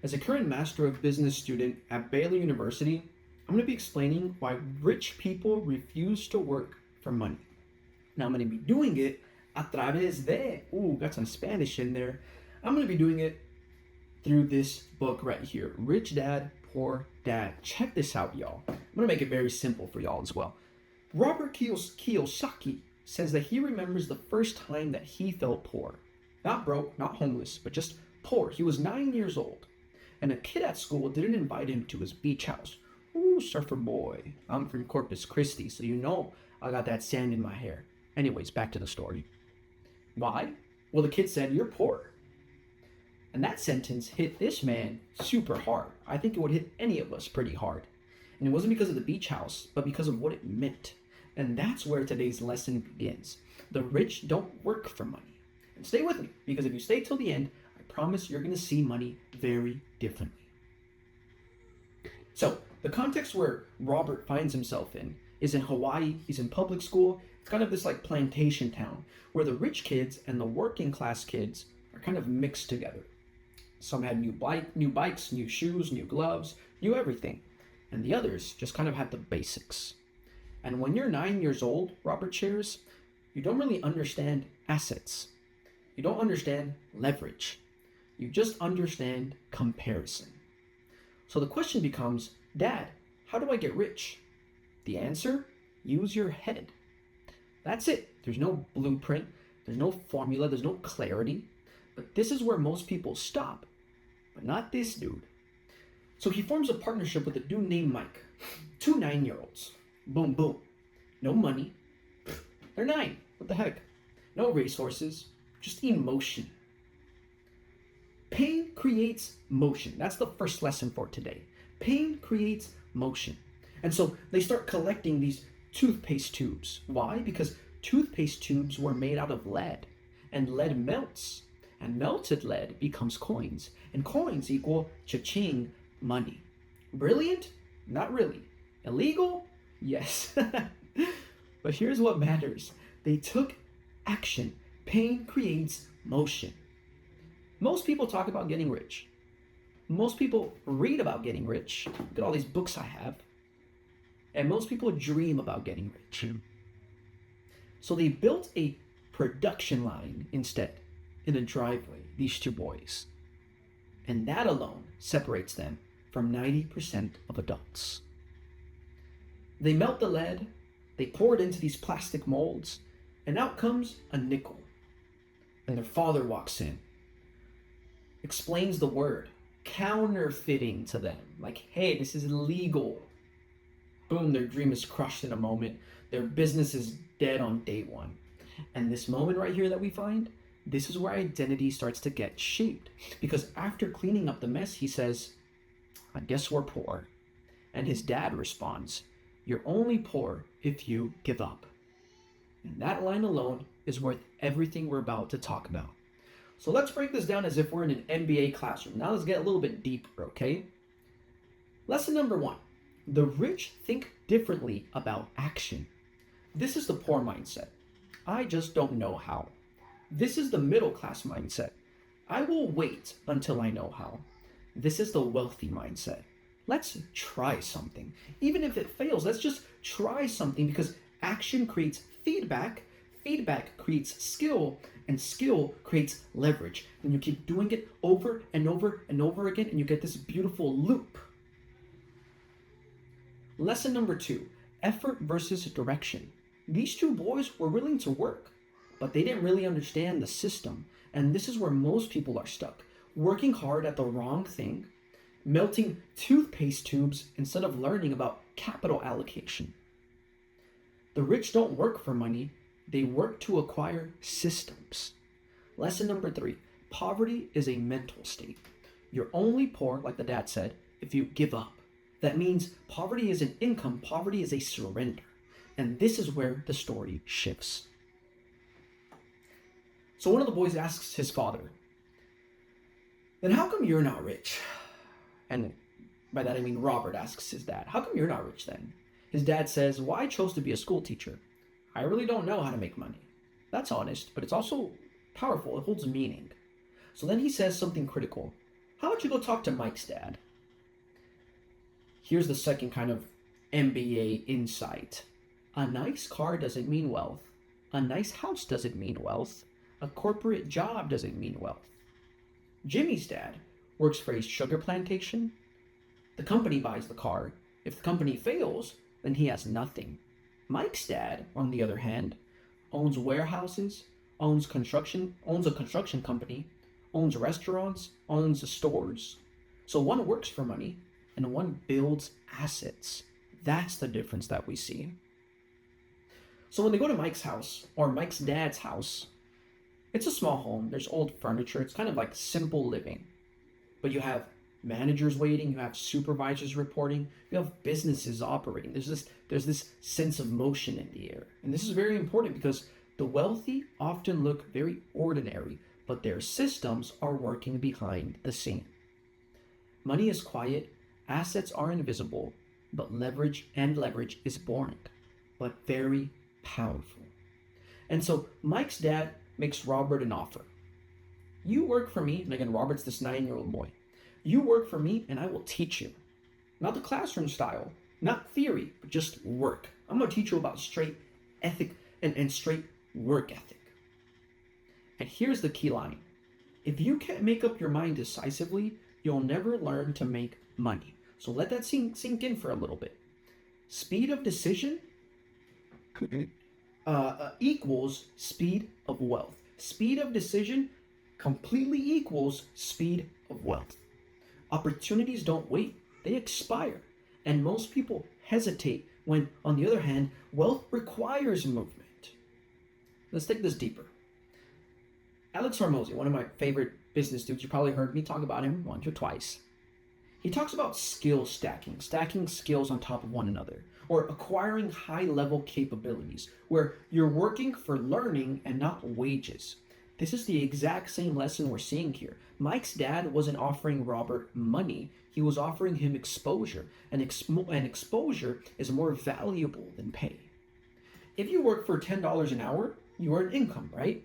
As a current Master of Business student at Baylor University, I'm going to be explaining why rich people refuse to work for money. Now I'm going to be doing it a través de, got some Spanish in there. I'm going to be doing it through this book right here, Rich Dad, Poor Dad. Check this out, y'all. I'm going to make it very simple for y'all as well. Robert Kiyosaki says that he remembers the first time that he felt poor. Not broke, not homeless, but just poor. He was 9 years old, and a kid at school didn't invite him to his beach house. Ooh, surfer boy. I'm from Corpus Christi, so you know I got that sand in my hair. Anyways, back to the story. Why? Well, the kid said, "You're poor." And that sentence hit this man super hard. I think it would hit any of us pretty hard. And it wasn't because of the beach house, but because of what it meant. And that's where today's lesson begins. The rich don't work for money. And stay with me, because if you stay till the end, I promise you're going to see money very differently. So, the context where Robert finds himself in is in Hawaii. He's in public school. It's kind of this like plantation town where the rich kids and the working class kids are kind of mixed together. Some had new bikes, new shoes, new gloves, new everything. And the others just kind of had the basics. And when you're 9 years old, Robert shares, you don't really understand assets. You don't understand leverage. You just understand comparison. So the question becomes, Dad, how do I get rich? The answer, use your head. That's it. There's no blueprint. There's no formula. There's no clarity. But this is where most people stop. But not this dude. So he forms a partnership with a dude named Mike. 2 9-year-olds. Boom, boom. No money. They're 9. What the heck? No resources. Just emotion. Pain creates motion. That's the first lesson for today. Pain creates motion. And so they start collecting these toothpaste tubes. Why? Because toothpaste tubes were made out of lead. And lead melts. And melted lead becomes coins. And coins equal cha-ching, money. Brilliant? Not really. Illegal? Yes. But here's what matters. They took action. Pain creates motion. Most people talk about getting rich. Most people read about getting rich. Look at all these books I have. And most people dream about getting rich. So they built a production line instead in a driveway, these 2 boys. And that alone separates them from 90% of adults. They melt the lead, they pour it into these plastic molds, and out comes a nickel. And their father walks in, explains the word, counterfeiting to them. Like, hey, this is illegal. Boom, their dream is crushed in a moment. Their business is dead on day 1. And this moment right here that we find, this is where identity starts to get shaped. Because after cleaning up the mess, he says, I guess we're poor. And his dad responds, you're only poor if you give up. And that line alone is worth everything we're about to talk about. So let's break this down as if we're in an MBA classroom. Now let's get a little bit deeper, okay? Lesson number 1. The rich think differently about action. This is the poor mindset. I just don't know how. This is the middle class mindset. I will wait until I know how. This is the wealthy mindset. Let's try something. Even if it fails, let's just try something, because action creates feedback. Feedback creates skill, and skill creates leverage. And you keep doing it over and over and over again, and you get this beautiful loop. Lesson number 2, effort versus direction. These 2 boys were willing to work, but they didn't really understand the system. And this is where most people are stuck, working hard at the wrong thing, melting toothpaste tubes instead of learning about capital allocation. The rich don't work for money, they work to acquire systems. Lesson number 3, poverty is a mental state. You're only poor, like the dad said, if you give up. That means poverty isn't income, poverty is a surrender. And this is where the story shifts. So one of the boys asks his father, then how come you're not rich? And by that I mean Robert asks his dad, how come you're not rich then? His dad says, well, I chose to be a school teacher. I really don't know how to make money. That's honest, but it's also powerful. It holds meaning. So then he says something critical. How about you go talk to Mike's dad? Here's the second kind of MBA insight. A nice car doesn't mean wealth. A nice house doesn't mean wealth. A corporate job doesn't mean wealth. Jimmy's dad works for a sugar plantation. The company buys the car. If the company fails, then he has nothing. Mike's dad, on the other hand, owns warehouses, owns a construction company, owns restaurants, owns stores. So one works for money and one builds assets. That's the difference that we see. So when they go to Mike's house or Mike's dad's house, it's a small home. There's old furniture. It's kind of like simple living. But you have managers waiting, you have supervisors reporting, you have businesses operating. There's this sense of motion in the air. And this is very important because the wealthy often look very ordinary, but their systems are working behind the scene. Money is quiet, assets are invisible, but leverage is boring, but very powerful. And so Mike's dad makes Robert an offer. You work for me, and again, Robert's this 9-year-old boy. You work for me and I will teach you. Not the classroom style, not theory, but just work. I'm going to teach you about straight ethic and straight work ethic. And here's the key line. If you can't make up your mind decisively, you'll never learn to make money. So let that sink in for a little bit. Speed of decision equals speed of wealth. Speed of decision completely equals speed of wealth. Opportunities don't wait, they expire. And most people hesitate when, on the other hand, wealth requires movement. Let's take this deeper. Alex Hormozi, one of my favorite business dudes, you probably heard me talk about him once or twice. He talks about skill stacking skills on top of one another, or acquiring high-level capabilities, where you're working for learning and not wages. This is the exact same lesson we're seeing here. Mike's dad wasn't offering Robert money, he was offering him exposure, and exposure is more valuable than pay. If you work for $10 an hour, you earn income, right?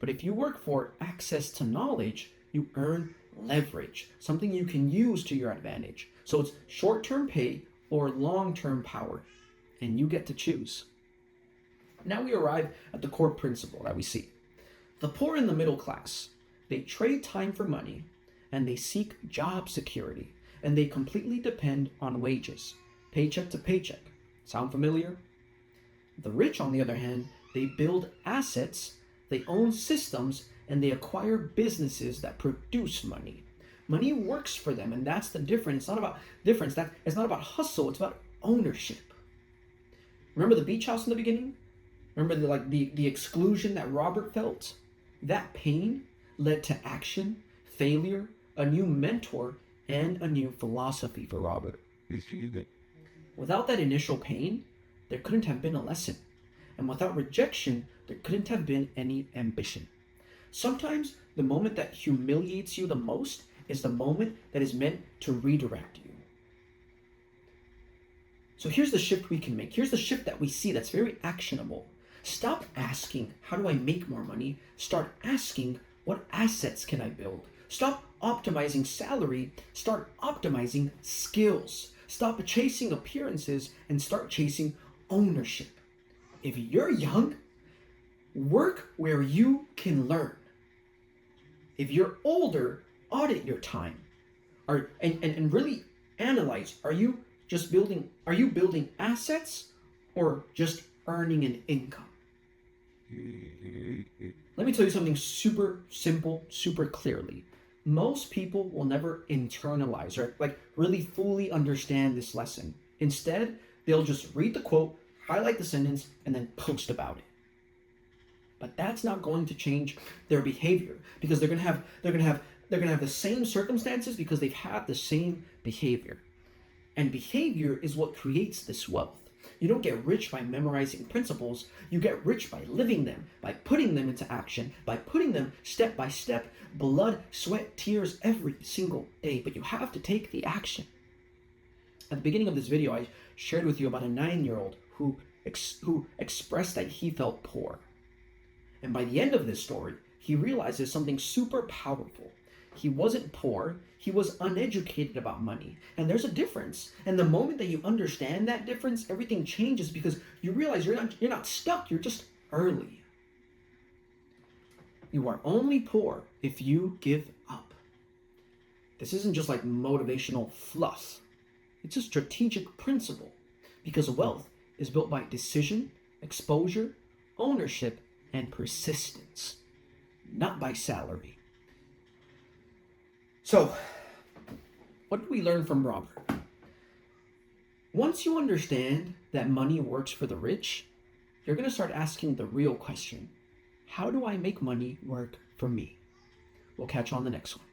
But if you work for access to knowledge, you earn leverage, something you can use to your advantage. So it's short-term pay or long-term power, and you get to choose. Now we arrive at the core principle that we see. The poor and the middle class, they trade time for money, and they seek job security, and they completely depend on wages, paycheck to paycheck. Sound familiar? The rich, on the other hand, they build assets, they own systems, and they acquire businesses that produce money. Money works for them, and that's the difference. It's not about difference. It's not about hustle. It's about ownership. Remember the beach house in the beginning? Remember the exclusion that Robert felt? That pain led to action, failure, a new mentor, and a new philosophy for Robert. Without that initial pain, there couldn't have been a lesson. And without rejection, there couldn't have been any ambition. Sometimes the moment that humiliates you the most is the moment that is meant to redirect you. So here's the shift we can make. Here's the shift that we see that's very actionable. Stop asking, how do I make more money? Start asking, what assets can I build? Stop optimizing salary. Start optimizing skills. Stop chasing appearances and start chasing ownership. If you're young, work where you can learn. If you're older, audit your time. And really analyze, are you building assets or just earning an income? Let me tell you something super simple, super clearly. Most people will never internalize or really fully understand this lesson. Instead, they'll just read the quote, highlight the sentence, and then post about it. But that's not going to change their behavior because they're gonna have the same circumstances because they've had the same behavior. And behavior is what creates this wealth. You don't get rich by memorizing principles. You get rich by living them, by putting them into action, by putting them step by step, blood, sweat, tears every single day. But you have to take the action. At the beginning of this video, I shared with you about a 9-year-old who expressed that he felt poor. And by the end of this story, he realizes something super powerful. He wasn't poor. He was uneducated about money. And there's a difference. And the moment that you understand that difference, everything changes because you realize you're not stuck. You're just early. You are only poor if you give up. This isn't just like motivational fluff. It's a strategic principle because wealth is built by decision, exposure, ownership, and persistence, not by salary. So, what did we learn from Robert? Once you understand that money works for the rich, you're going to start asking the real question. How do I make money work for me? We'll catch you on the next one.